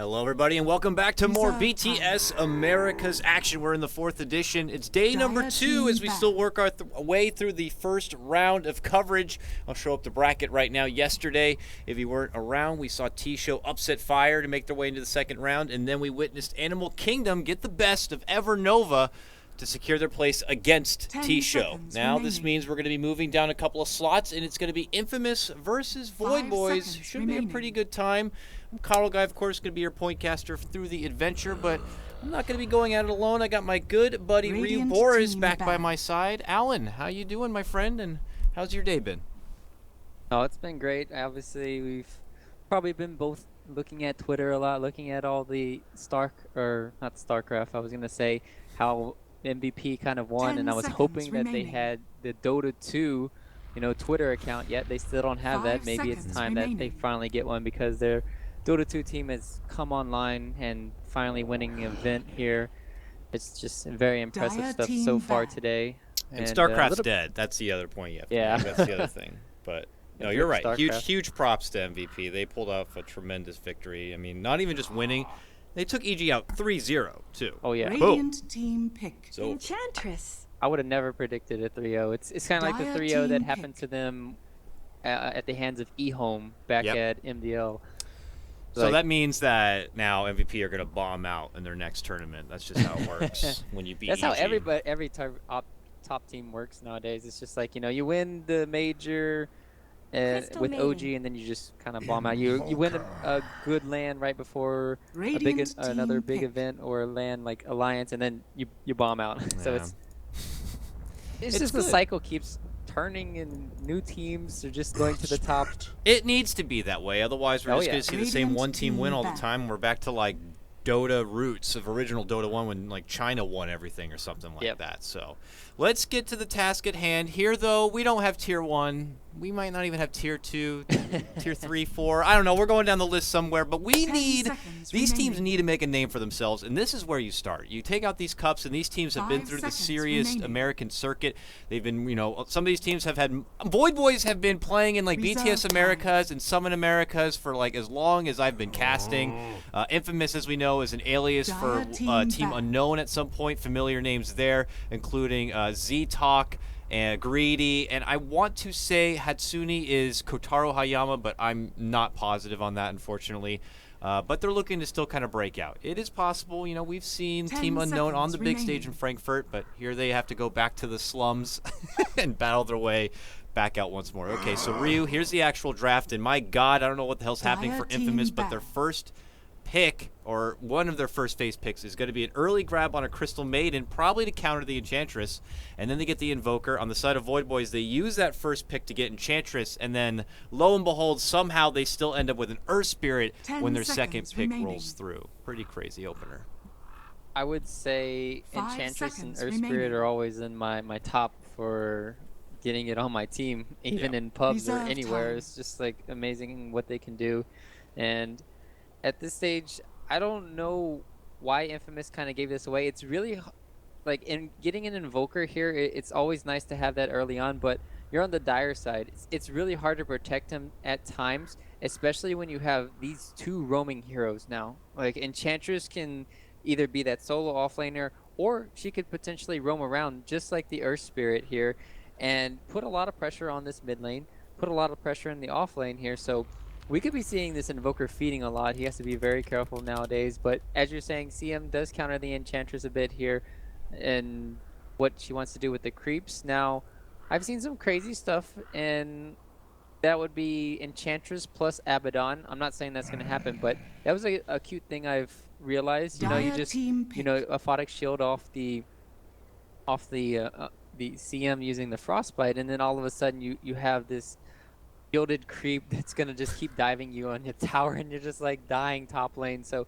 Hello, everybody, and welcome back to more BTS America's action. We're in the 4th edition. It's day number 2 as we still work our way through the first round of coverage. I'll show up the bracket right now. Yesterday, if you weren't around, we saw T-Show upset Fire to make their way into the second round, and then we witnessed Animal Kingdom get the best of Evernova to secure their place against T-Show. Now this means we're going to be moving down a couple of slots, and it's going to be Infamous versus Voidboys. Should be a pretty good time. KotLGuy, of course, going to be your point caster through the adventure, but I'm not going to be going at it alone. I got my good buddy RyuUboruZ back by my side. Alan, how you doing, my friend, and how's your day been? Oh, it's been great. Obviously, we've probably been both looking at Twitter a lot, looking at all the not StarCraft. I was going to say how MVP kind of won, and I was hoping that they had the Dota 2, Twitter account yet. They still don't have that. Maybe it's time that they finally get one because their Dota 2 team has come online and finally winning an event here. It's just very impressive stuff so far today. And StarCraft's dead. That's the other point you have to make. That's the other thing. But no, you're right. Huge props to MVP. They pulled off a tremendous victory. I mean, not even just winning. They took EG out 3-0, too. Oh, yeah. Radiant team pick. So, Enchantress. I would have never predicted a 3-0. It's kind of like the 3-0 that happened to them at the hands of eHome back at MDL. So that means that now MVP are going to bomb out in their next tournament. That's just how it works when you beat That's EG. how every top team works nowadays. It's just like, you win the major with OG, and then you just kind of bomb out. You win a good land right before another big event or a land like Alliance, and then you bomb out. So it's just the cycle keeps turning, and new teams are just going to the top. It needs to be that way. Otherwise, we're just going to see the same one team win all the time. We're back to like Dota roots of original Dota 1 when like China won everything or something like that. So let's get to the task at hand. Here, though, we don't have Tier 1. We might not even have Tier 2, Tier 3, 4. I don't know. We're going down the list somewhere. But these teams need to make a name for themselves, and this is where you start. You take out these cups, and these teams have been through the serious American circuit. They've been, some of these teams have had Voidboys have been playing in like BTS Americas and Summon Americas for like as long as I've been casting. Infamous, as we know, is an alias for Team Unknown at some point. Familiar names there, including Z-Talk and Greedy, and I want to say Hatsune is Kotaro Hayama, but I'm not positive on that, unfortunately. But they're looking to still kind of break out. It is possible, we've seen Team Unknown on the big stage in Frankfurt, but here they have to go back to the slums and battle their way back out once more. Okay, so Ryu, here's the actual draft, and my God, I don't know what the hell's happening for Infamous, but their first pick, or one of their first phase picks, is going to be an early grab on a Crystal Maiden, probably to counter the Enchantress, and then they get the Invoker. On the side of Voidboys, they use that first pick to get Enchantress, and then, lo and behold, somehow they still end up with an Earth Spirit when their second pick rolls through. Pretty crazy opener. I would say Enchantress and Earth Spirit are always in my top for getting it on my team, even in pubs or anywhere. It's just like amazing what they can do. And at this stage, I don't know why Infamous kind of gave this away. It's really, like, in getting an Invoker here, it's always nice to have that early on, but you're on the dire side. It's really hard to protect him at times, especially when you have these two roaming heroes now. Like, Enchantress can either be that solo offlaner, or she could potentially roam around, just like the Earth Spirit here, and put a lot of pressure on this mid lane, put a lot of pressure in the off lane here, so we could be seeing this Invoker feeding a lot. He has to be very careful nowadays. But as you're saying, CM does counter the Enchantress a bit here and what she wants to do with the creeps. Now, I've seen some crazy stuff, and that would be Enchantress plus Abaddon. I'm not saying that's going to happen, but that was a cute thing I've realized. You just, a Photic shield off the CM using the Frostbite, and then all of a sudden you have this shielded creep that's gonna just keep diving you on your tower, and you're just like dying top lane. So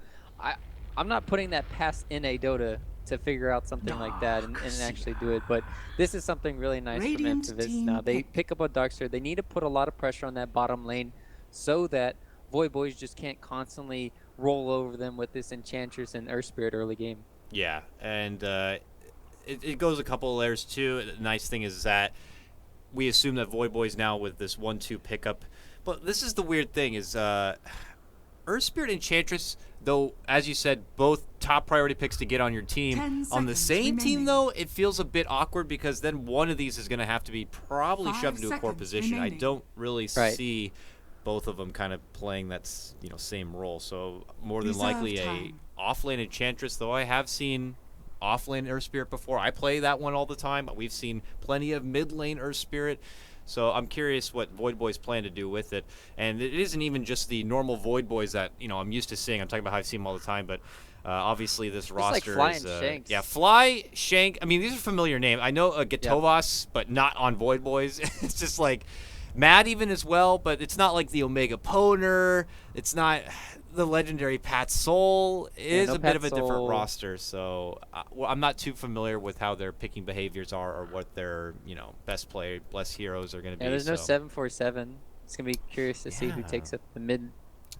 I'm not putting that past NA Dota to figure out something like that and actually do it, but this is something really nice from Infamous. Now they pick up a Darkseer. They need to put a lot of pressure on that bottom lane so that Voidboys just can't constantly roll over them with this Enchantress and Earth Spirit early game. Yeah, and it goes a couple of layers too. The nice thing is that we assume that Voidboys now with this 1-2 pickup. But this is the weird thing is Earth Spirit Enchantress, though, as you said, both top priority picks to get on your team. On the same team, though, it feels a bit awkward because then one of these is going to have to be probably shoved into a core position. I don't really see both of them kind of playing that same role. So more than likely a offlane Enchantress, though I have seen offlane Earth Spirit before. I play that one all the time. We've seen plenty of mid lane Earth Spirit. So I'm curious what Void Boys plan to do with it. And it isn't even just the normal Void Boys that I'm used to seeing. I'm talking about how I see them all the time, but obviously this roster like is Fly Shank. I mean, these are familiar names. I know Gatovas, but not on Void Boys. It's just like Mad even as well, but it's not like the Omega Poner. It's not the legendary Pat Soul. It is a bit of a different roster, so I'm not too familiar with how their picking behaviors are or what their best heroes are going to be. Yeah, there's no 747. It's going to be curious to see who takes up the mid.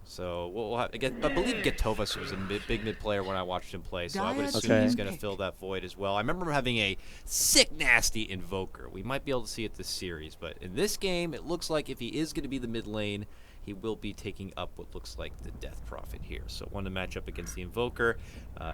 So we'll have, I believe Gatovas was a big mid player when I watched him play, so I would assume he's going to fill that void as well. I remember having a sick, nasty Invoker. We might be able to see it this series, but in this game, it looks like if he is going to be the mid lane, he will be taking up what looks like the Death Prophet here. So one to match up against the Invoker.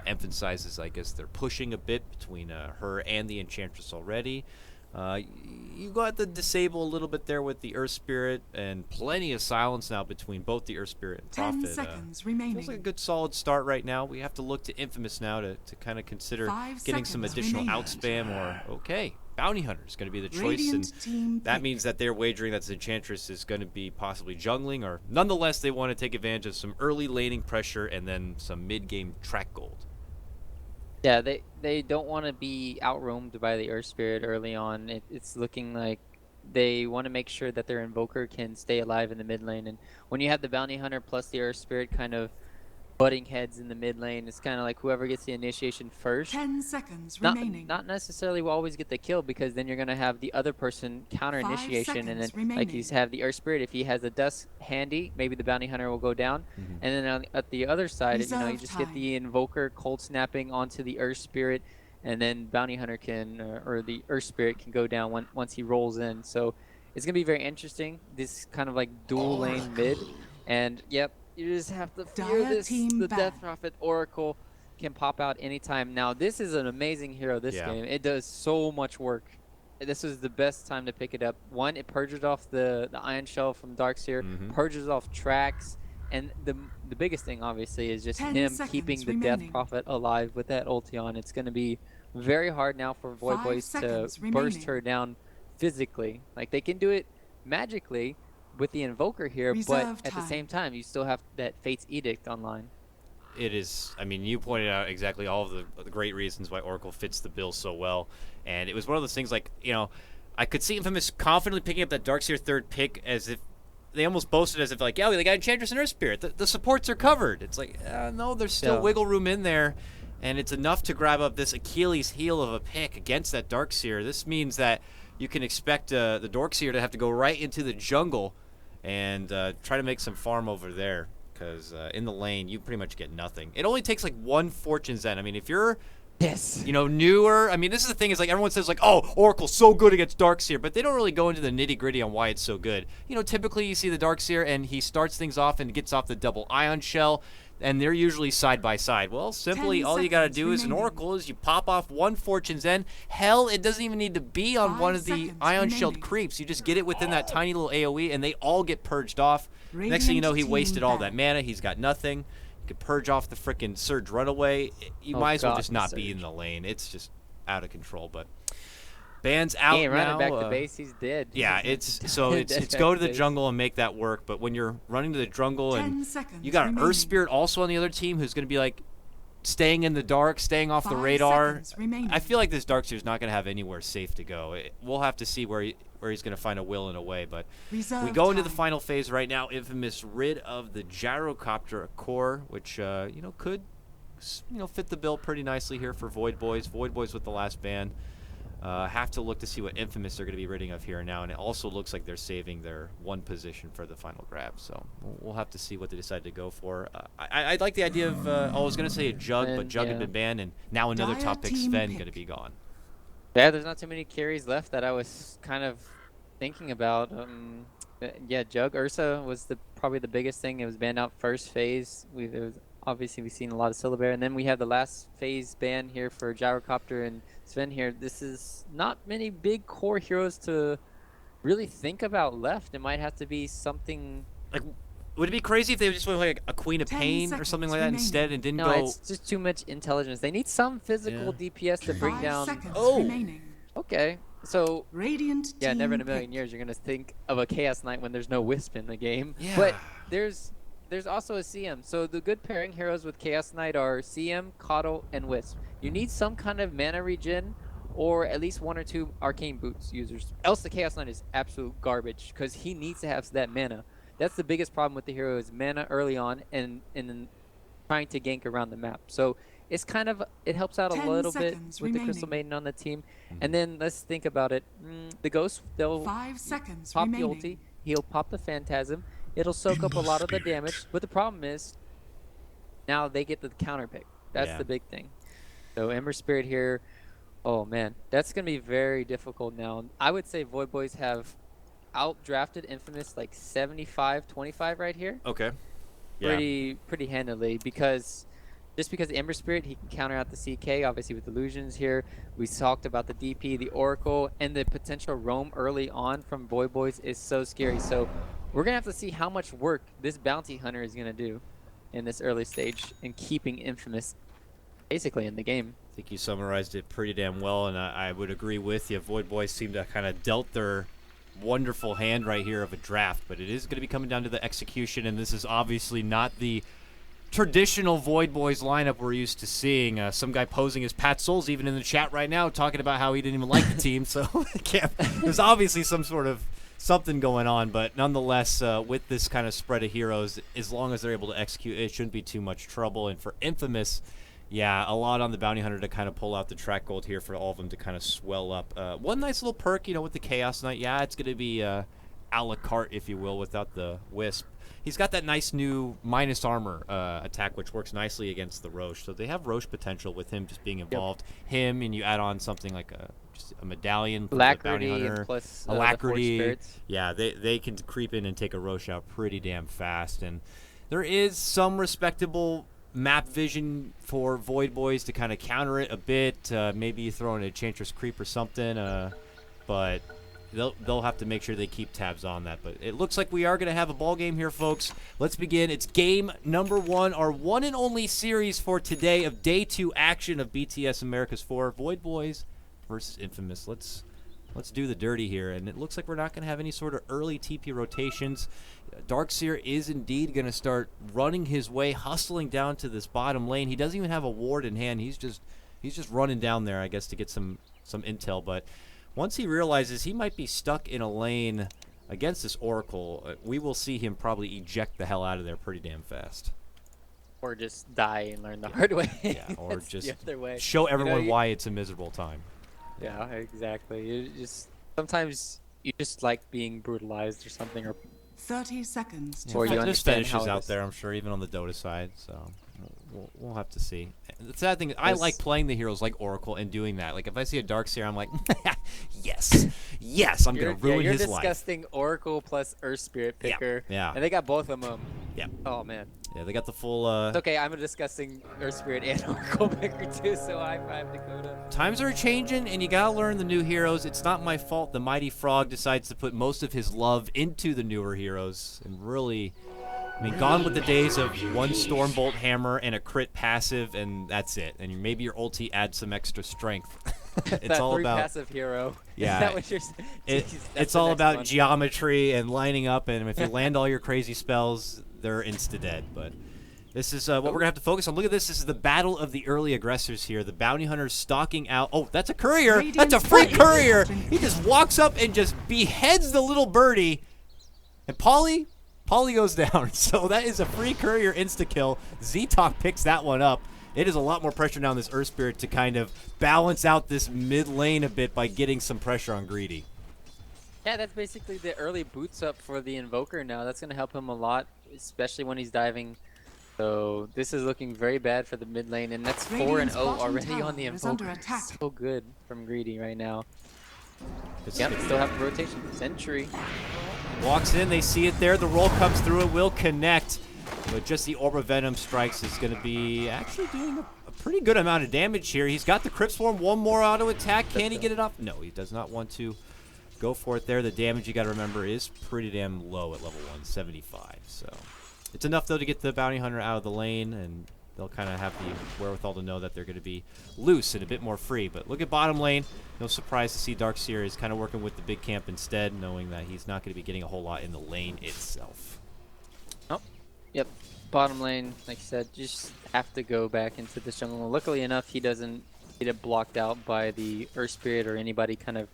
Emphasizes, I guess, they're pushing a bit between her and the Enchantress already. You got to disable a little bit there with the Earth Spirit, and plenty of silence now between both the Earth Spirit and Prophet. 10 seconds remaining. Feels like a good solid start right now. We have to look to Infamous now to kind of consider getting some additional outspam or, Bounty Hunter is going to be the choice, and that means that they're wagering that the Enchantress is going to be possibly jungling, or nonetheless they want to take advantage of some early laning pressure and then some mid-game track gold. Yeah, they don't want to be outroamed by the Earth Spirit early on. It's looking like they want to make sure that their Invoker can stay alive in the mid lane. And when you have the Bounty Hunter plus the Earth Spirit kind of butting heads in the mid lane, it's kind of like whoever gets the initiation first. 10 seconds remaining. Not necessarily will always get the kill, because then you're going to have the other person counter initiation, and then like you have the Earth Spirit. If he has a dust handy, maybe the Bounty Hunter will go down, and then at the other side, you just get the Invoker cold snapping onto the Earth Spirit, and then Bounty Hunter can or the Earth Spirit can go down once he rolls in. So it's going to be very interesting. This kind of like dual lane mid, and yep. You just have to fear this. The Death Prophet Oracle can pop out anytime. Now, this is an amazing hero, this game. It does so much work. This is the best time to pick it up. One, it purges off the Ion Shell from Darkseer, purges off tracks, and the biggest thing, obviously, is just him keeping the Death Prophet alive with that ulti on. It's going to be very hard now for Void Boys to burst her down physically. Like, they can do it magically with the Invoker here, but at the same time, you still have that Fate's Edict online. It is, I mean, you pointed out exactly all of the great reasons why Oracle fits the bill so well, and it was one of those things like, I could see Infamous confidently picking up that Darkseer third pick as if they almost boasted as if like, they got Enchantress and Earth Spirit. The supports are covered. It's like, no, there's still wiggle room in there, and it's enough to grab up this Achilles heel of a pick against that Darkseer. This means that you can expect the Darkseer to have to go right into the jungle and try to make some farm over there, because in the lane you pretty much get nothing. It only takes like one Fortune's End. I mean, if you're newer, I mean, this is the thing, is like everyone says like, oh, Oracle's so good against Darkseer, but they don't really go into the nitty gritty on why it's so good. Typically you see the Darkseer and he starts things off and gets off the double Ion Shell, and they're usually side by side. Well, simply all you got to do as an Oracle is you pop off one Fortune's End. Hell, it doesn't even need to be on one of the Ion Shelled creeps. You just get it within that tiny little AoE, and they all get purged off. Next thing you know, he wasted all that mana. He's got nothing. You could purge off the frickin' Surge Runaway. You might as well just not be in the lane. It's just out of control, but Ban's out he ain't now. Running back to base, he's dead. Yeah, it's go to the jungle and make that work. But when you're running to the jungle and you got an Earth Spirit also on the other team who's going to be like staying in the dark, staying off the radar, I feel like this Darkseer is not going to have anywhere safe to go. We'll have to see where he's going to find a will and a way. But we go into the final phase right now. Infamous rid of the Gyrocopter core, which could fit the bill pretty nicely here for Void Boys. Void Boys with the last ban. Have to look to see what Infamous they're going to be ridding of here now, and it also looks like they're saving their one position for the final grab, so we'll have to see what they decide to go for. I like the idea of, I was going to say a Jug, but Jug had been banned, and now another top pick, Sven, going to be gone. Yeah, there's not too many carries left that I was kind of thinking about. Yeah, Jug, Ursa was probably the biggest thing. It was banned out first phase. There was Obviously, we've seen a lot of Syllabear. And then we have the last phase ban here for Gyrocopter and Sven here. This is not many big core heroes to really think about left. It might have to be something... Like, would it be crazy if they just went like a Queen of Pain or something like that instead and didn't no, go... No, it's just too much intelligence. They need some physical DPS to bring down... Remaining. Okay. So, Radiant yeah, never in a team million years you're going to think of a Chaos Knight when there's no Wisp in the game. Yeah. But there's also a CM. So the good pairing heroes with Chaos Knight are CM, KotL, and Wisp. You need some kind of mana regen or at least 1 or 2 Arcane Boots users. Else the Chaos Knight is absolute garbage because he needs to have that mana. That's the biggest problem with the hero is mana early on and then trying to gank around the map. So it's kind of, it helps out a little bit with the Crystal Maiden on the team. And then let's think about it. The Ghost, they'll 5 seconds pop remaining. the ulti. He'll pop the Phantasm. It'll soak up a lot of the damage. But the problem is, now they get the counter pick. That's the big thing. So Ember Spirit here, oh man, that's going to be very difficult now. I would say Void Boys have outdrafted Infamous like 75-25 right here. Okay. Yeah. Pretty handily because just because the Ember Spirit, he can counter out the CK, obviously with Illusions here. We talked about the DP, the Oracle, and the potential roam early on from Void Boys is so scary. So we're going to have to see how much work this Bounty Hunter is going to do in this early stage in keeping Infamous basically in the game. I think you summarized it pretty damn well, and I would agree with you. Void Boys seem to kind of dealt their wonderful hand right here of a draft, but it is going to be coming down to the execution, and this is obviously not the traditional Void Boys lineup we're used to seeing. Some guy posing as Pat Souls even in the chat right now talking about how he didn't even like the team, so there's obviously some sort of something going on, but nonetheless, with this kind of spread of heroes, as long as they're able to execute, it shouldn't be too much trouble. And for Infamous, yeah, a lot on the Bounty Hunter to kind of pull out the track gold here for all of them to kind of swell up. One nice little perk, you know, with the Chaos Knight. Yeah, it's going to be a la carte, if you will, without the Wisp. He's got that nice new minus armor attack, which works nicely against the Roche. So they have Roche potential with him just being involved. Him, and you add on something like just a medallion, Alacrity, Bounty Hunter, plus Alacrity. Yeah, they can creep in and take a Roche out pretty damn fast. And there is some respectable map vision for Void Boys to kind of counter it a bit. Maybe you throw in a Enchantress Creep or something, but they'll have to make sure they keep tabs on that. But it looks like we are going to have a ball game here, folks. Let's begin. It's game number 1, our one and only series for today of day 2 action of BTS Americas 4, Void Boys versus Infamous. Let's do the dirty here, and it looks like we're not going to have any sort of early TP rotations. Darkseer is indeed going to start running his way, hustling down to this bottom lane. He doesn't even have a ward in hand. He's just running down there, I guess, to get some intel. But once he realizes he might be stuck in a lane against this Oracle, we will see him probably eject the hell out of there pretty damn fast. Or just die and learn the hard way. Yeah, or just the other way. Show everyone why it's a miserable time. Yeah, exactly. You just sometimes you just like being brutalized or something, or 30 seconds. Or you There's understand finishes how out there, I'm sure, even on the Dota side. So we'll have to see. The sad thing is, I like playing the heroes like Oracle and doing that. Like if I see a Darkseer, I'm like, yes, I'm gonna ruin his life. You're disgusting Oracle plus Earth Spirit picker. Yeah. And they got both of them. Yeah. Oh man. Yeah, they got the full. It's okay, I'm a disgusting Earth Spirit and Oracle picker too, so high five Dakota. Times are changing, and you gotta learn the new heroes. It's not my fault the Mighty Frog decides to put most of his love into the newer heroes, and really, I mean, gone with the days of one Stormbolt hammer and a crit passive, and that's it. And maybe your ulti adds some extra strength. It's all about passive hero. Yeah. Is that what you're saying? It's all about geometry and lining up, and if you land all your crazy spells, they're insta-dead. But this is what we're going to have to focus on. Look at this. This is the battle of the early aggressors here. The bounty hunters stalking out. Oh, that's a courier. That's a free courier. He just walks up and just beheads the little birdie. And Polly goes down. So that is a free courier insta-kill. Z-Talk picks that one up. It is a lot more pressure now on this Earth Spirit to kind of balance out this mid lane a bit by getting some pressure on Greedy. Yeah, that's basically the early boots up for the Invoker now. That's going to help him a lot, especially when he's diving. So this is looking very bad for the mid lane, and that's 4-0 already on the Invoker. So good from Greedy right now. Yep, still have the rotation. Sentry. Walks in, they see it there. The roll comes through, it will connect. But just the Orb of Venom strikes is going to be actually doing a pretty good amount of damage here. He's got the Crypt Swarm, one more auto attack. Can he get it off? No, he does not want to go for it there. The damage, you got to remember, is pretty damn low at level 175. So it's enough, though, to get the Bounty Hunter out of the lane, and they'll kind of have the wherewithal to know that they're going to be loose and a bit more free. But look at bottom lane. No surprise to see Darkseer is kind of working with the big camp instead, knowing that he's not going to be getting a whole lot in the lane itself. Oh, yep. Bottom lane, like you said, just have to go back into this jungle. Luckily enough, he doesn't get it blocked out by the Earth Spirit or anybody kind of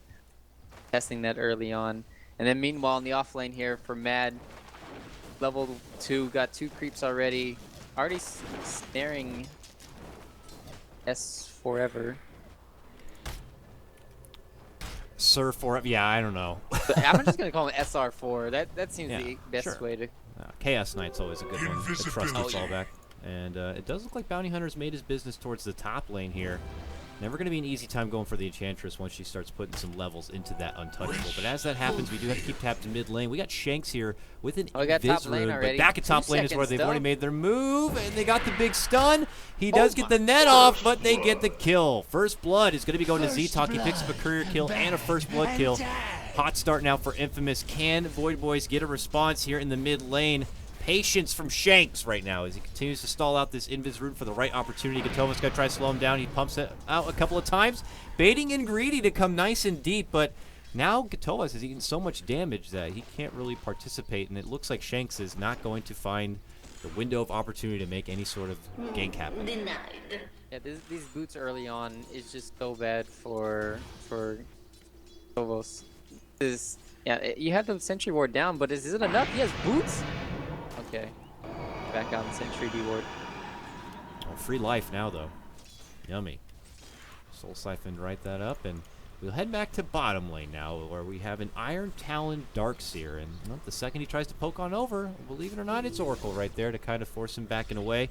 testing that early on. And then meanwhile, in the off lane here for Mad, level 2, got 2 creeps already. Already snaring S forever. Sir forever? Yeah, I don't know. I'm just going to call him SR4. That seems the best way to... Chaos Knight's always a good one. The trusted fallback. And it does look like Bounty Hunter's made his business towards the top lane here. Never going to be an easy time going for the Enchantress once she starts putting some levels into that Untouchable. But as that happens, we do have to keep tapped to mid lane. We got Shanks here with an Invis rune, but back at top lane is where they've already made their move, and they got the big stun. He does get the net off, but they get the kill. First blood is going to be going to Z-Talk. He picks up a career kill and a first blood kill. Hot start now for Infamous. Can Void Boys get a response here in the mid lane? Patience from Shanks right now as he continues to stall out this Invis rune for the right opportunity. Gatova's going to try to slow him down. He pumps it out a couple of times, baiting in Greedy to come nice and deep, but now Gatovas has eaten so much damage that he can't really participate, and it looks like Shanks is not going to find the window of opportunity to make any sort of gank happen. Yeah, these boots early on is just so bad for Gatovas. Yeah, you have the Sentry Ward down, but is it enough? He has boots? Okay. Back on Sentry D Ward. Oh, free life now, though. Yummy. Soul Siphon right that up, and we'll head back to bottom lane now, where we have an Iron Talon Darkseer, and the second he tries to poke on over, believe it or not, it's Oracle right there to kind of force him backing away,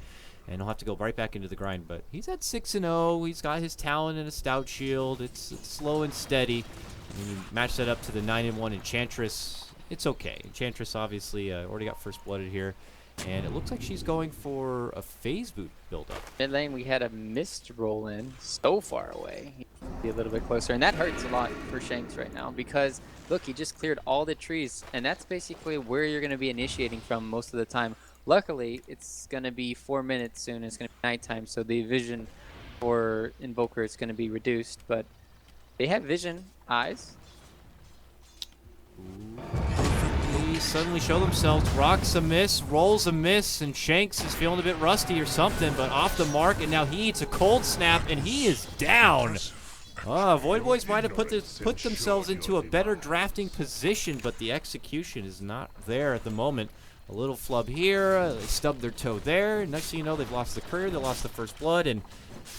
and he'll have to go right back into the grind. But he's at 6-0. He's got his Talon and a Stout Shield. It's slow and steady. And you match that up to the 9-1 Enchantress. It's okay. Enchantress obviously already got first blooded here, and it looks like she's going for a phase boot build-up. Mid lane, we had a mist roll in so far away. He needs to be a little bit closer, and that hurts a lot for Shanks right now because, look, he just cleared all the trees, and that's basically where you're going to be initiating from most of the time. Luckily, it's going to be 4 minutes soon. It's going to be nighttime, so the vision for Invoker is going to be reduced, but they have vision eyes. They suddenly show themselves. Rocks a miss, rolls a miss, and Shanks is feeling a bit rusty or something, but off the mark, and now he eats a cold snap, and he is down. Void Boys might have put themselves into a better drafting position, but the execution is not there at the moment. A little flub here, they stubbed their toe there. Next thing you know, they've lost the career, they lost the first blood, and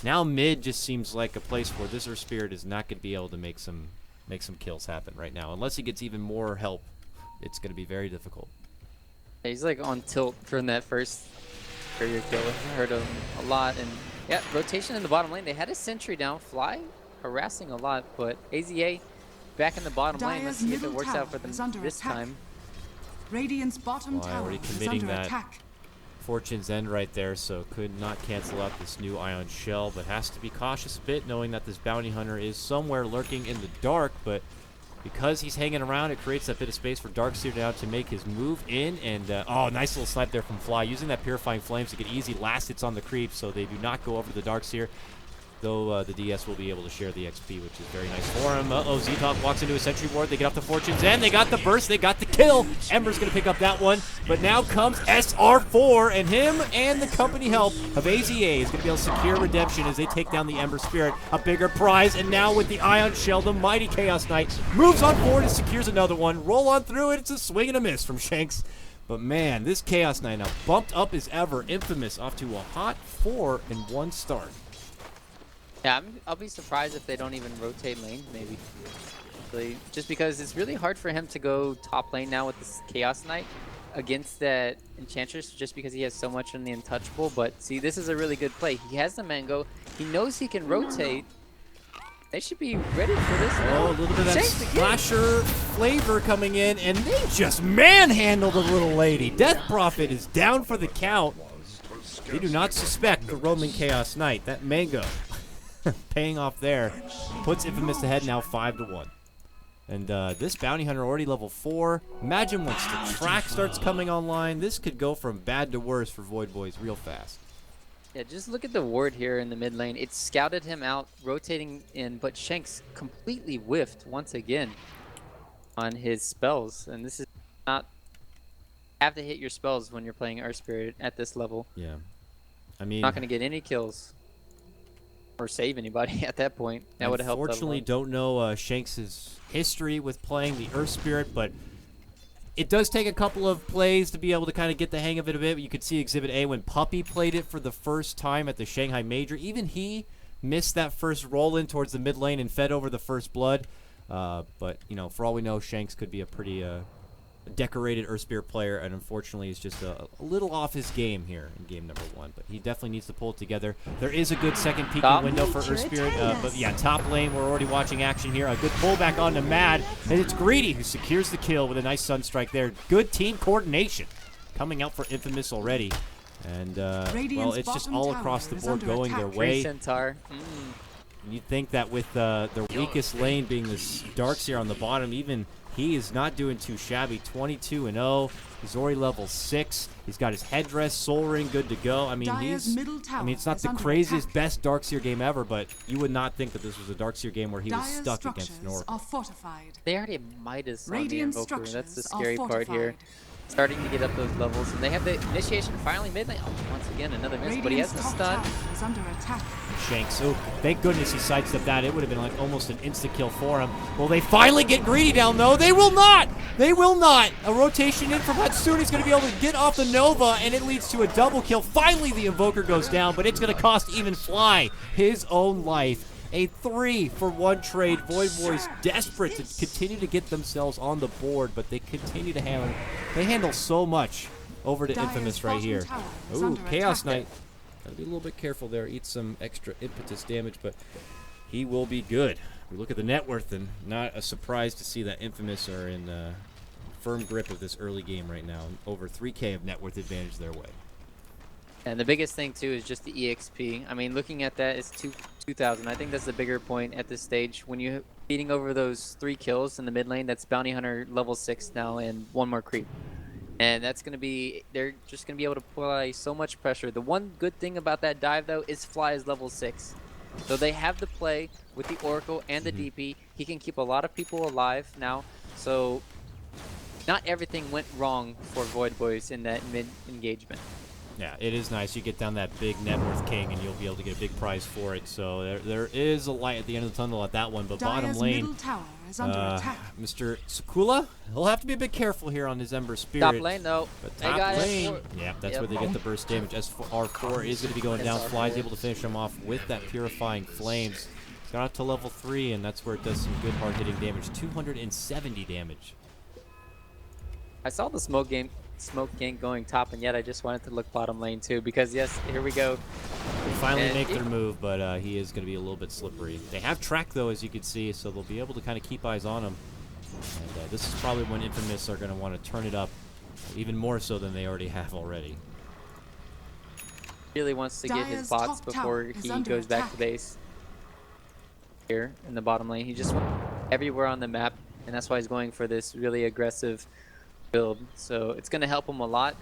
now mid just seems like a place where this Earth Spirit is not going to be able to make some kills happen right now. Unless he gets even more help, it's going to be very difficult. Yeah, he's like on tilt from that first career kill. I heard him a lot. And yeah, rotation in the bottom lane. They had a sentry down, Fly harassing a lot, but AZA back in the bottom lane. Let's see if it works out for them this time. Radiant's bottom tower already committing that Fortune's End right there, so could not cancel out this new Ion Shell, but has to be cautious a bit, knowing that this Bounty Hunter is somewhere lurking in the dark, but because he's hanging around, it creates that bit of space for Darkseer now to make his move in, and oh, nice little snipe there from Fly, using that Purifying Flames to get easy last hits on the creep, so they do not go over the Darkseer, though the DS will be able to share the XP, which is very nice for him. Uh-oh, Z-Talk walks into a Sentry Ward. They get off the Fortune's End. They got the burst. They got the kill. Ember's going to pick up that one, but now comes SR4, and him and the company help of AZA is going to be able to secure redemption as they take down the Ember Spirit, a bigger prize, and now with the Ion Shell, the mighty Chaos Knight moves on forward and secures another one. Roll on through it. It's a swing and a miss from Shanks. But man, this Chaos Knight now bumped up as ever. Infamous off to a hot 4-1 start. Yeah, I'll be surprised if they don't even rotate lane, maybe. Just because it's really hard for him to go top lane now with this Chaos Knight against that Enchantress, just because he has so much on the Untouchable. But see, this is a really good play. He has the Mango. He knows he can rotate. They should be ready for this. Oh, a little bit of that slasher flavor coming in, and they just manhandle the little lady. Death Prophet is down for the count. They do not suspect the Roman Chaos Knight. That mango paying off there puts Infamous ahead now 5-1. And this Bounty Hunter already level 4. Imagine once the track starts coming online, this could go from bad to worse for Void Boys real fast. Yeah, just look at the ward here in the mid lane. It scouted him out, rotating in, but Shanks completely whiffed once again on his spells. And this is not... have to hit your spells when you're playing Earth Spirit at this level. Yeah. I mean... not going to get any kills. Or save anybody at that point. That would have helped. Unfortunately, don't know Shanks' history with playing the Earth Spirit, but it does take a couple of plays to be able to kind of get the hang of it a bit. You could see Exhibit A when Puppy played it for the first time at the Shanghai Major. Even he missed that first roll in towards the mid lane and fed over the first blood. But, you know, for all we know, Shanks could be a pretty decorated Earth Spirit player, and unfortunately is just a little off his game here in game number 1. But he definitely needs to pull it together. There is a good second peeking window for Earth Spirit, but yeah, top lane, we're already watching action here. A good pullback onto Mad, and it's Greedy who secures the kill with a nice Sunstrike there. Good team coordination coming out for Infamous already. And, well, it's just all across the board going their way. You'd think that with their weakest lane being this Darkseer on the bottom, even he is not doing too shabby. 22-0. He's already level 6. He's got his headdress, soul ring, good to go. I mean, it's not the craziest, best Darkseer game ever, but you would not think that this was a Darkseer game where he was stuck against an Oracle. They already have Midas on the Invoker. That's the scary part here. Starting to get up those levels, and they have the initiation finally mid lane. Oh, once again, another miss, but he has the stun. Shanks, oh, thank goodness he sidestepped that. It would have been like almost an insta-kill for him. Will they finally get Greedy down, though? They will not! They will not! A rotation in from Hatsune is going to be able to get off the Nova, and it leads to a double kill. Finally, the Invoker goes down, but it's going to cost even Fly his own life. A 3-for-1 trade. Void Boys desperate to continue to get themselves on the board, but they continue to handle so much over to Infamous right here. Ooh, Chaos Knight. Gotta be a little bit careful there. Eat some extra impetus damage, but he will be good. We look at the net worth, and not a surprise to see that Infamous are in firm grip of this early game right now. Over 3K of net worth advantage their way. And the biggest thing, too, is just the EXP. I mean, looking at that, it's 2,000. I think that's the bigger point at this stage. When you're beating over those 3 kills in the mid lane, that's Bounty Hunter level 6 now and 1 more creep. And that's going to be, they're just going to be able to apply so much pressure. The one good thing about that dive, though, is Fly is level 6. So they have the play with the Oracle and the DP. He can keep a lot of people alive now. So not everything went wrong for Void Boys in that mid engagement. Yeah, it is nice. You get down that big net worth king, and you'll be able to get a big prize for it. So there is a light at the end of the tunnel at that one. But bottom lane, Mr. Sakula, he'll have to be a bit careful here on his Ember Spirit. Top lane, though. But top lane, yeah, that's where they get the burst damage. R4 is going to be going down. Fly's able to finish him off with that Purifying Flames. He's got up to level 3, and that's where it does some good hard-hitting damage. 270 damage. I saw the smoke gang going top, and yet I just wanted to look bottom lane too, because yes, here we go. They finally make their move, but he is going to be a little bit slippery. They have track, though, as you can see, so they'll be able to kind of keep eyes on him. And this is probably when Infamous are going to want to turn it up even more so than they already have already. Really wants to get his bots before he goes back to base. Here in the bottom lane, he just went everywhere on the map, and that's why he's going for this really aggressive build. So it's going to help him a lot.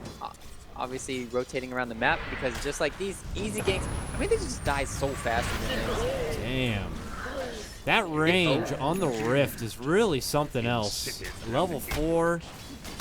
Obviously rotating around the map, because just like these easy games, I mean, they just die so fast in the Damn. That range on the Rift is really something else. Level 4.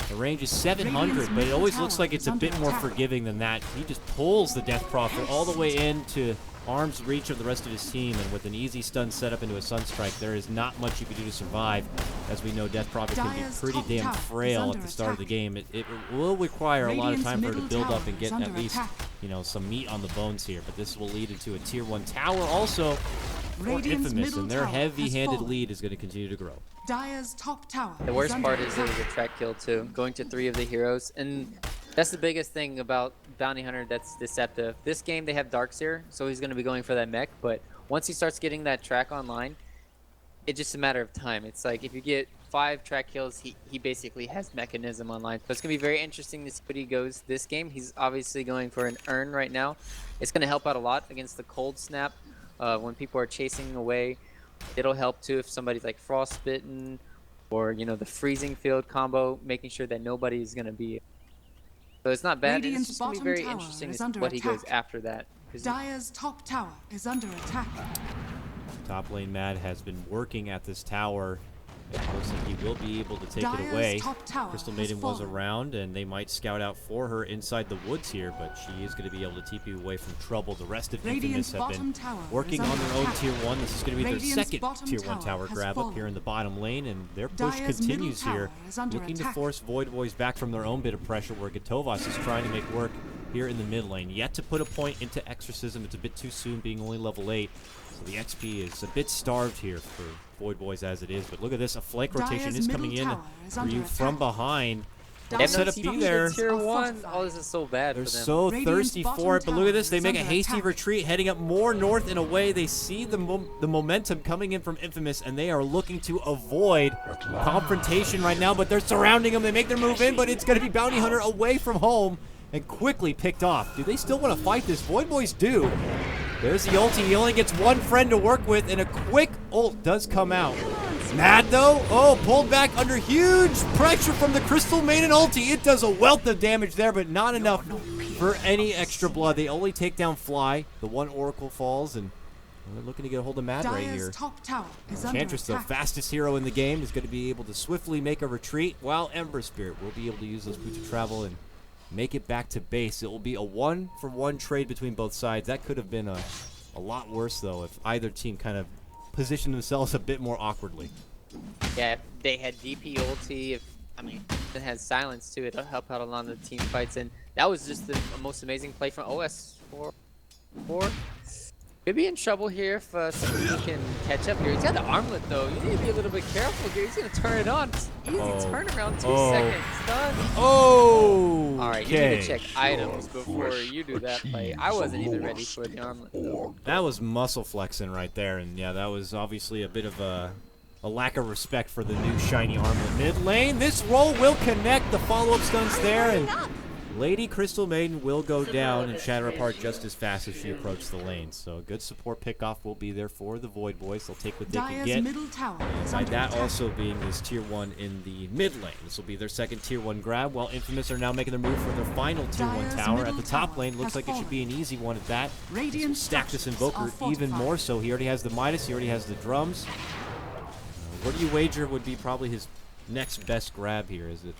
The range is 700, but it always looks like it's a bit more forgiving than that. He just pulls the Death Prophet all the way into arm's reach of the rest of his team, and with an easy stun set up into a Sunstrike, there is not much you can do to survive. As we know, Death Prophet can be pretty damn frail at the start of the game. It will require a lot of time for her to build up and get at least, you know, some meat on the bones here, but this will lead into a tier 1 tower also for Infamous, and their heavy-handed lead is going to continue to grow. Dire's top tower. The worst part is it was a track kill too, going to 3 of the heroes, and that's the biggest thing about Bounty Hunter that's deceptive. This game they have Darkseer, so he's going to be going for that mech, but once he starts getting that track online, it's just a matter of time. It's like if you get 5 track kills, he basically has mechanism online. So it's gonna be very interesting to see what he goes this game. He's obviously going for an earn right now. It's gonna help out a lot against the cold snap. When people are chasing away, it'll help too if somebody's like frostbitten or, you know, the freezing field combo, making sure that nobody is gonna be. So it's not bad. It's just gonna be very interesting to see what he goes after that. Dire's top tower is under attack. Top lane Mad has been working at this tower. It looks like he will be able to take it away. Crystal Maiden was around, and they might scout out for her inside the woods here, but she is going to be able to TP away from trouble. The rest of Infamous have been working on their own Tier 1. This is going to be their second Tier 1 tower grab up here in the bottom lane, and their push continues here, looking to force Void Boys back from their own bit of pressure, where Gatovas is trying to make work here in the mid lane. Yet to put a point into Exorcism. It's a bit too soon, being only level 8. So the XP is a bit starved here for Void Boys as it is. But look at this. A flank rotation is coming in for you from behind. Don't set up B there. Tier 1. Oh, this is so bad. They're so thirsty for it. But look at this. They make a hasty retreat, heading up more north and away. They see the momentum coming in from Infamous, and they are looking to avoid confrontation right now. But they're surrounding them. They make their move in, but it's going to be Bounty Hunter away from home and quickly picked off. Do they still want to fight this? Void Boys do. There's the ulti. He only gets one friend to work with, and a quick ult does come out. Mad, though. Oh, pulled back under huge pressure from the Crystal Maiden ulti. It does a wealth of damage there, but not enough for any extra blood. They only take down Fly. The one Oracle falls, and they're looking to get a hold of Mad right here. Enchantress, the fastest hero in the game, is going to be able to swiftly make a retreat, while Ember Spirit will be able to use those boots of travel and make it back to base. It will be a 1-for-1 trade between both sides. That could have been a lot worse, though, if either team kind of positioned themselves a bit more awkwardly. Yeah, if they had DP ulti, it has silence too. It'll help out a lot of the team fights, and that was just the most amazing play from OS4. Could be in trouble here if somebody can catch up here. He's got the armlet though. You need to be a little bit careful here. He's gonna turn it on. Easy turnaround, 2 seconds. Done. Oh. All right, you need to check items before you do that play. I wasn't even ready for the armlet though. That was muscle flexing right there, and yeah, that was obviously a bit of a lack of respect for the new shiny armlet mid lane. This roll will connect. The follow-up stunts there, and Lady Crystal Maiden will go down and shatter apart just as fast as she approaches the lane. So a good support pickoff will be there for the Void Boys. They'll take what they can get. And by that also being this Tier 1 in the mid lane. This will be their second Tier 1 grab, while Infamous are now making their move for their final Tier 1 tower. At the top lane, looks like it should be an easy one at that. This will stack this Invoker even more so. He already has the Midas, he already has the drums. What do you wager would be probably his next best grab here? Is it?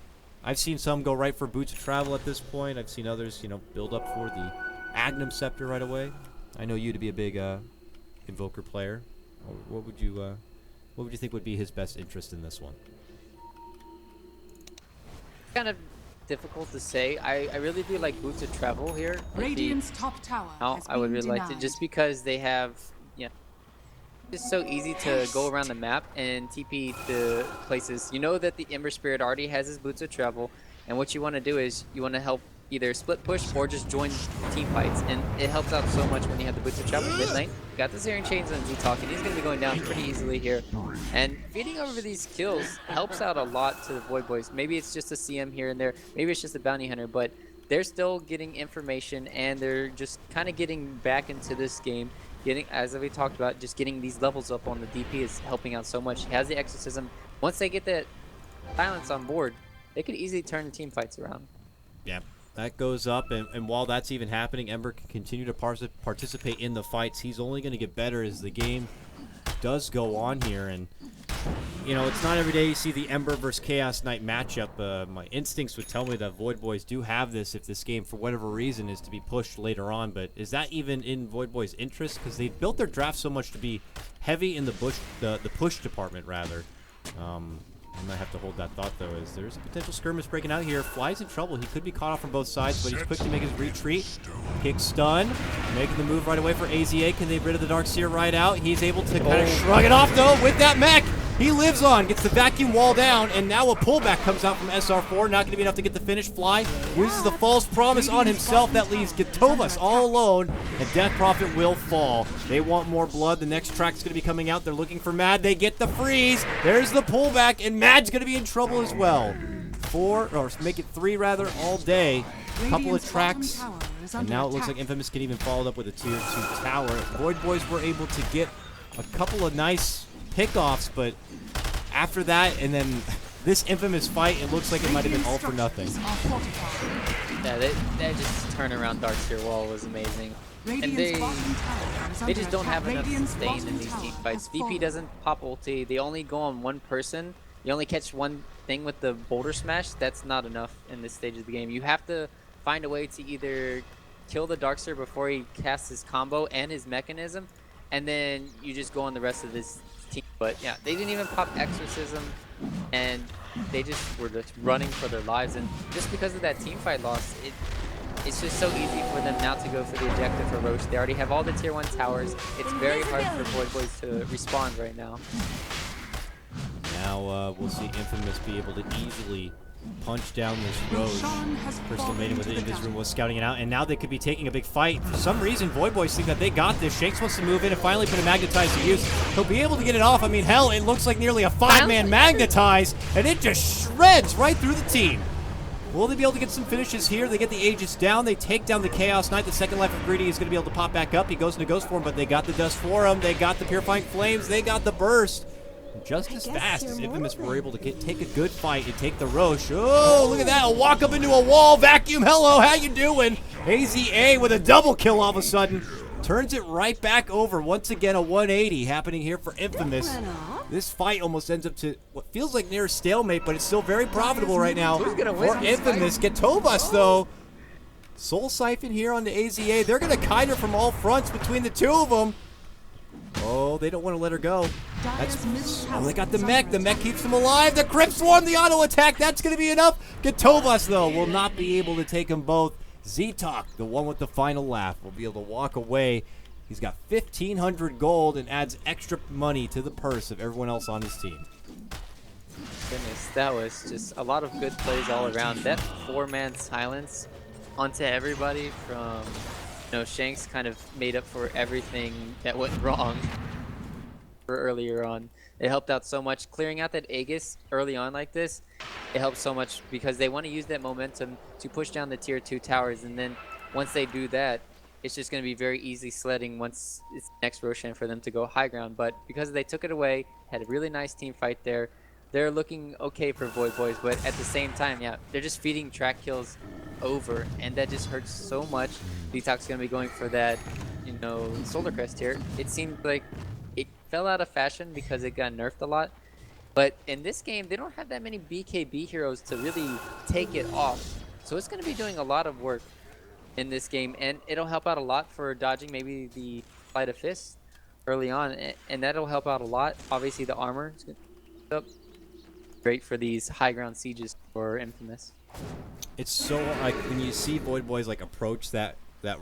I've seen some go right for Boots of Travel at this point. I've seen others, you know, build up for the Agnum Scepter right away. I know you to be a big Invoker player. What would you think would be his best interest in this one? Kind of difficult to say. I really do like Boots of Travel here. Radiant's top tower. I would really like to, just because they have, you know, it's so easy to go around the map and TP to places. You know that the Ember Spirit already has his Boots of Travel, and what you want to do is you want to help either split push or just join team fights, and it helps out so much when you have the Boots of Travel midnight. You got the Searing Chains on Z-Talk, and he's going to be going down pretty easily here. And feeding over these kills helps out a lot to the Void Boys. Maybe it's just a CM here and there, maybe it's just a Bounty Hunter, but they're still getting information, and they're just kind of getting back into this game. Getting, as we talked about, just getting these levels up on the DP is helping out so much. He has the Exorcism. Once they get that silence on board, they could easily turn the team fights around. Yeah, that goes up, and while that's even happening, Ember can continue to participate in the fights. He's only going to get better as the game does go on here, and you know, it's not every day you see the Ember versus Chaos Knight matchup. My instincts would tell me that Void Boys do have this if this game, for whatever reason, is to be pushed later on. But is that even in Void Boys' interest? Because they built their draft so much to be heavy in the push department, rather. I might have to hold that thought, though, as there's a potential skirmish breaking out here. Fly's in trouble. He could be caught off from both sides, but he's quick to make his retreat. Kick stun. Making the move right away for AZA. Can they get rid of the Darkseer right out? He's able to kind of shrug it off, though, with that mech. He lives on, gets the vacuum wall down, and now a pullback comes out from SR4. Not going to be enough to get the finish fly. Uses the false promise on himself. That leaves KotLGuy all alone, and Death Prophet will fall. They want more blood. The next track's going to be coming out. They're looking for Mad. They get the freeze. There's the pullback, and Mad's going to be in trouble as well. 4, or make it 3 rather, all day. A couple of tracks, and now it looks like Infamous can even follow it up with a tier 2 tower. Void were able to get a couple of nice pickoffs, but after that, and then this Infamous fight, it looks like it might have been all for nothing. Yeah, that just turnaround dark tier wall was amazing. And they just don't have enough sustain in these team fights. VP doesn't pop ulti. They only go on one person. You only catch one thing with the boulder smash. That's not enough in this stage of the game. You have to find a way to either kill the Darkster before he casts his combo and his mechanism, and then you just go on the rest of this team. But yeah, they didn't even pop Exorcism, and they just were just running for their lives. And just because of that team fight loss, it's just so easy for them now to go for the objective for Roche. They already have all the tier 1 towers. It's very hard for Void to respond right now. Now we'll see Infamous be able to easily punch down this Roche. Crystal Maiden with it in this room was scouting it out, and now they could be taking a big fight. For some reason, Void think that they got this. Shanks wants to move in and finally put a Magnetize to use. He'll be able to get it off. I mean, hell, it looks like nearly a 5-man Magnetize, and it just shreds right through the team. Will they be able to get some finishes here? They get the Aegis down. They take down the Chaos Knight. The second life of Greedy is going to be able to pop back up. He goes into Ghost form, but they got the Dust for him. They got the Purifying Flames. They got the Burst. Just as fast as Infamous were able to take a good fight and take the Roche. Oh, look at that. A walk up into a wall. Vacuum, hello, how you doing? AZA with a double kill all of a sudden. Turns it right back over. Once again, a 180 happening here for Infamous. This fight almost ends up to what feels like near stalemate, but it's still very profitable right now for Infamous. KotLGuy, though. Soul Siphon here on the AZA. They're going to kite her from all fronts between the two of them. Oh, they don't want to let her go. They got the mech. The mech keeps them alive. The Crypt Swarm, the auto attack. That's going to be enough. KotLGuy, though, will not be able to take them both. Z-Talk, the one with the final laugh, will be able to walk away. He's got 1,500 gold and adds extra money to the purse of everyone else on his team. Goodness, that was just a lot of good plays all around. That 4-man silence onto everybody from, Shanks kind of made up for everything that went wrong for earlier on. It helped out so much. Clearing out that Aegis early on like this, it helps so much because they want to use that momentum to push down the tier 2 towers, and then once they do that, it's just going to be very easy sledding once it's next Roshan for them to go high ground. But because they took it away, had a really nice team fight there, they're looking okay for Void, but at the same time, yeah, they're just feeding track kills over, and that just hurts so much. Detox going to be going for that, Solar Crest here. It seemed like it fell out of fashion because it got nerfed a lot. But in this game, they don't have that many BKB heroes to really take it off. So it's going to be doing a lot of work in this game, and it'll help out a lot for dodging maybe the Flight of Fist early on, and that'll help out a lot. Obviously, the armor is up. Great for these high ground sieges for Infamous. It's so like when you see Void like approach that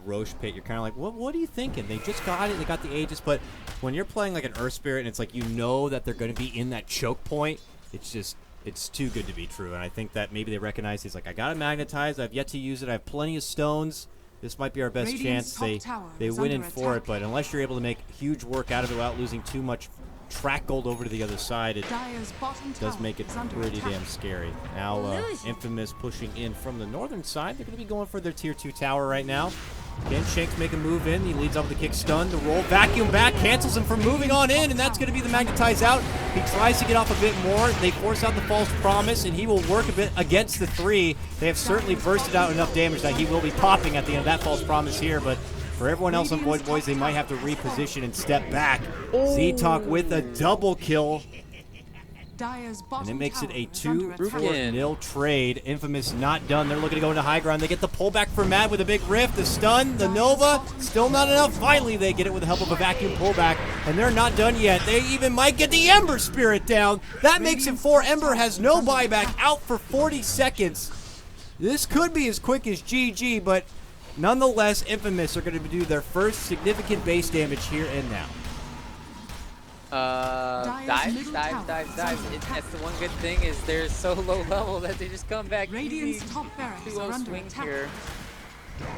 Roche pit, you're kind of like, what are you thinking? They just got it, they got the Aegis, but when you're playing like an Earth Spirit and it's like that they're going to be in that choke point, it's too good to be true. And I think that maybe they recognize he's like, I got it magnetized, I've yet to use it, I have plenty of stones. This might be our best chance. They win in for it, but unless you're able to make huge work out of it without losing too much track gold over to the other side, it does make it pretty damn scary. Now Infamous pushing in from the northern side. They're going to be going for their tier 2 tower right now. Again, Shanks make a move in. He leads off with the kick stun. The roll vacuum back cancels him from moving on in, and that's going to be the Magnetize out. He tries to get off a bit more. They force out the false promise, and he will work a bit against the 3. They have certainly bursted out enough damage that he will be popping at the end of that false promise here, but for everyone else on Void, they might have to reposition and step back. Z-Talk with a double kill. And it makes it a 2-4-0 trade. Infamous not done. They're looking to go into high ground. They get the pullback from Mad with a big rift. The stun, the Nova, still not enough. Finally, they get it with the help of a vacuum pullback. And they're not done yet. They even might get the Ember Spirit down. That makes it 4. Ember has no buyback, out for 40 seconds. This could be as quick as GG, but nonetheless, Infamous are going to do their first significant base damage here and now. Dives. That's the one good thing is they're so low level that they just come back Radiant's easy. top barracks 2-0 are under swing attack. here.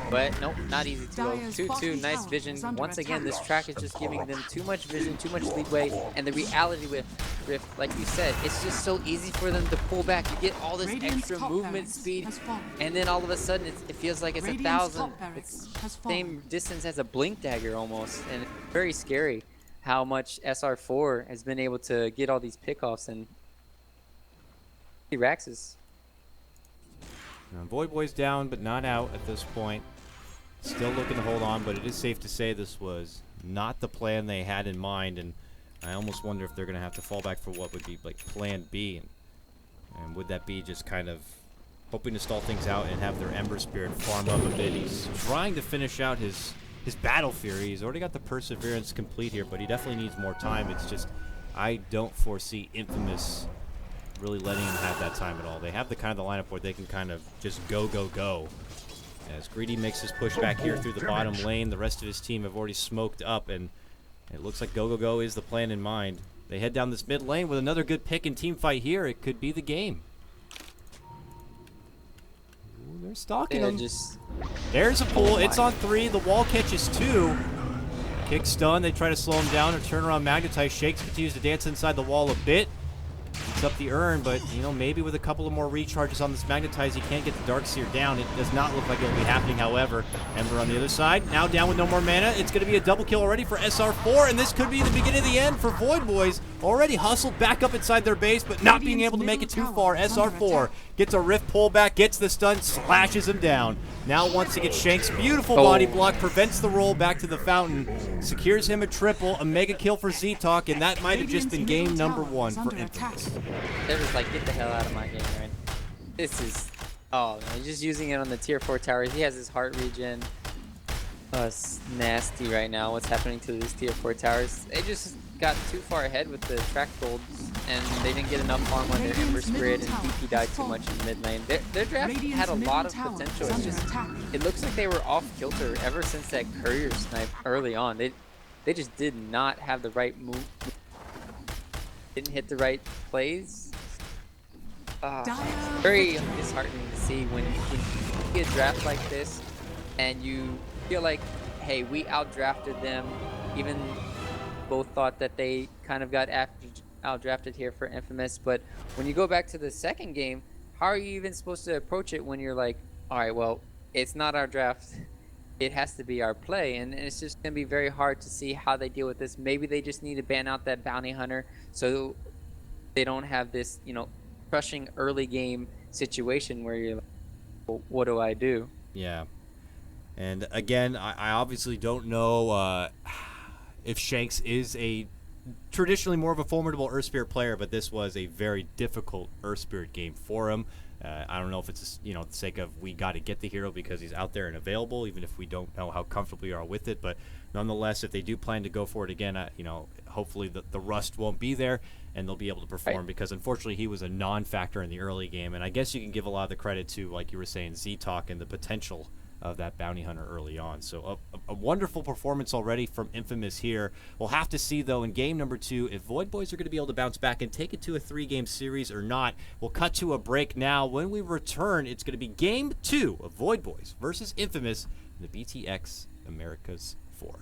But nope, not easy. 2-0. Dire's 2-2, bottom nice tower vision. is under Once again, attack. this track is just giving them too much vision, too much leeway, and the reality with Rift, like you said, it's just so easy for them to pull back. You get all this Radiant's extra top movement barracks speed, has fallen. and then all of a sudden it feels like it's Radiant's 1,000. top barracks It's has fallen. same distance as a blink dagger almost, and it's very scary how much SR4 has been able to get all these pickoffs and Raxes. Void Boy's down, but not out at this point. Still looking to hold on, but it is safe to say this was not the plan they had in mind, and I almost wonder if they're going to have to fall back for what would be like plan B. And would that be just kind of hoping to stall things out and have their Ember Spirit farm up a bit? He's trying to finish out his Battle Fury. He's already got the Perseverance complete here, but he definitely needs more time. It's just, I don't foresee Infamous really letting him have that time at all. They have the kind of the lineup where they can kind of just go. As Greedy makes his push back here through the bottom lane, the rest of his team have already smoked up, and it looks like go is the plan in mind. They head down this mid lane with another good pick and team fight here. It could be the game. Ooh, they're stalking him. There's a pull. It's on 3. The wall catches 2. Kick stun. They try to slow him down or turn around Magnetize. Shakes continues to dance inside the wall a bit. It's up the urn, but, you know, maybe with a couple of more recharges on this Magnetize, he can't get the Darkseer down. It does not look like it'll be happening, however. Ember on the other side, now down with no more mana. It's going to be a double kill already for SR4, and this could be the beginning of the end for Void Boys. Already hustled back up inside their base, but not being able to make it too far. SR4 gets a Rift pullback, gets the stun, slashes him down. Now wants to get Shank's beautiful body block, prevents the roll back to the fountain, secures him a triple, a mega kill for Z-Talk, and that might have just been game number 1 for Infamous. They're just like, get the hell out of my game, right? This is, oh, man, he's just using it on the tier 4 towers. He has his heart regen. It's nasty right now what's happening to these tier 4 towers. They just got too far ahead with the track golds, and they didn't get enough farm on their Ember Spirit, and DP died too much in mid lane. Their draft had a lot of potential. It's just, it looks like they were off kilter ever since that courier snipe early on. They just did not have the right move. Didn't hit the right plays. Very disheartening to see when you get a draft like this and you feel like, hey, we outdrafted them. Even both thought that they kind of got outdrafted here for Infamous, but when you go back to the second game, how are you even supposed to approach it when you're like, all right, well, it's not our draft. It has to be our play, and it's just going to be very hard to see how they deal with this. Maybe they just need to ban out that bounty hunter so they don't have this, you know, crushing early game situation where you're like, well, what do I do? Yeah. And again, I obviously don't know if Shanks is a traditionally more of a formidable Earth Spirit player, but this was a very difficult Earth Spirit game for him. I don't know if it's, you know, the sake of we got to get the hero because he's out there and available, even if we don't know how comfortable we are with it. But nonetheless, if they do plan to go for it again, you know, hopefully the rust won't be there and they'll be able to perform, right? Because unfortunately he was a non-factor in the early game. And I guess you can give a lot of the credit to, like you were saying, Z-Talk and the potential of that bounty hunter early on. So a wonderful performance already from Infamous here. We'll have to see, though, in game number 2 if Void Boys are going to be able to bounce back and take it to a 3-game series or not. We'll cut to a break now. When we return, it's going to be game 2 of Void Boys versus Infamous in the BTX Americas 4.